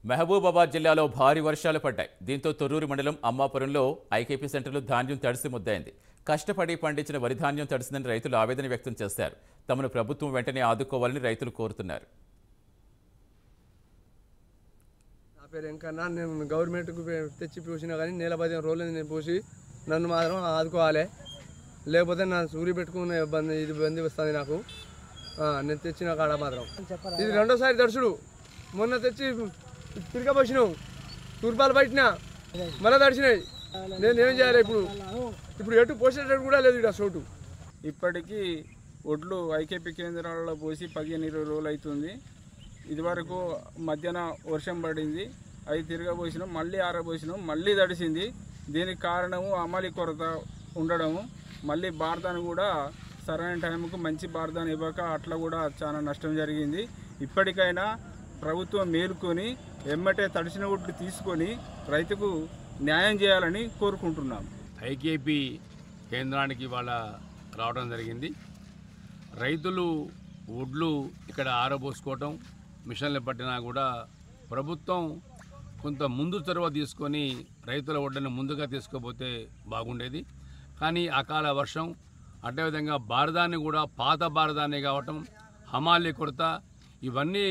మహబూబాబాద్ జిల్లాలో భారీ వర్షాలు పడ్డాయి. దీంతో తొర్రూరు మండలం అమ్మాపురంలో ఐకేపీ సెంటర్లో ధాన్యం తడిసి ముద్దైంది. కష్టపడి పండించిన వరి ధాన్యం తడిసిందని రైతులు ఆవేదన వ్యక్తం చేశారు. తమను ప్రభుత్వం వెంటనే ఆదుకోవాలని రైతులు కోరుతున్నారు. నా పేరు వెంకన్న. నేను గవర్నమెంట్కు తెచ్చి పోసినా కానీ నెల 15 రోజులు నేను పోసి నన్ను మాత్రం ఆదుకోవాలి. లేకపోతే నా సూరి పెట్టుకునే ఇబ్బంది వస్తుంది నాకు. నేను తెచ్చిన కాడ మాత్రం ఇది రెండోసారి తడుచుడు. మొన్న తెచ్చి తిరగబోసినావు, తూర్పాలు పట్టినా మళ్ళీ తడిచినాయి. నేను ఏం చేయాలి ఇప్పుడు ఎటు పోసేటట్టు కూడా లేదు ఇక్కడ చోటు. ఇప్పటికీ ఒడ్లు ఐకేపీ కేంద్రాలలో పోసి 15-20 రోజులు అవుతుంది. ఇదివరకు మధ్యాహ్న వర్షం పడింది, అవి తిరగబోసినాం, మళ్ళీ ఆరబోసినాం, మళ్ళీ తడిసింది. దీనికి కారణము అమలు కొరత ఉండడము, మళ్ళీ బార్దాన్ని కూడా సరైన టైంకు మంచి బార్దాన్ని ఇవ్వక అట్లా కూడా చాలా నష్టం జరిగింది. ఇప్పటికైనా ప్రభుత్వం మేలుకొని ఎమ్మటే తడిసిన ఒడ్లు తీసుకొని రైతుకు న్యాయం చేయాలని కోరుకుంటున్నాం. ఐకేపీ కేంద్రానికి ఇవాళ రావడం జరిగింది. రైతులు ఒడ్లు ఇక్కడ ఆరబోసుకోవటం, మిషన్లు పట్టినా కూడా ప్రభుత్వం కొంత ముందు చొరవ తీసుకొని రైతుల ఒడ్డును ముందుగా తీసుకుపోతే బాగుండేది. కానీ అకాల వర్షం, అదేవిధంగా బారదాన్ని కూడా పాత బారదాన్ని కావటం, హమాలి కొరత, ఇవన్నీ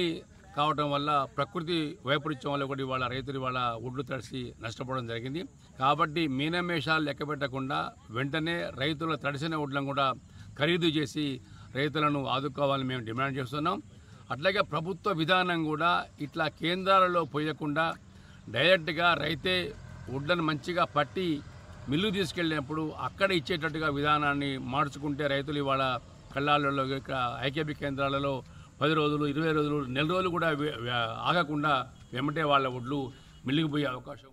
కావటం వల్ల ప్రకృతి వైపరీత్యం వల్ల కూడా ఇవాళ రైతులు ఇవాళ ఒడ్లు తడిసి నష్టపోవడం జరిగింది. కాబట్టి మీనమేషాలు లెక్క పెట్టకుండా వెంటనే రైతుల తడిసిన ఒడ్లను కూడా ఖరీదు చేసి రైతులను ఆదుకోవాలని మేము డిమాండ్ చేస్తున్నాం. అట్లాగే ప్రభుత్వ విధానం కూడా ఇట్లా కేంద్రాలలో పోయకుండా డైరెక్ట్గా రైతే ఒడ్లను మంచిగా పట్టి మిల్లు తీసుకెళ్ళినప్పుడు అక్కడ ఇచ్చేటట్టుగా విధానాన్ని మార్చుకుంటే రైతులు ఇవాళ కళ్ళాలలో ఇక్కడ ఐకేపీ కేంద్రాలలో 10 రోజులు, 20 రోజులు, నెల రోజులు కూడా ఆగకుండా వెంబటే వాళ్ళ ఒడ్లు మిల్లుకు పోయే అవకాశం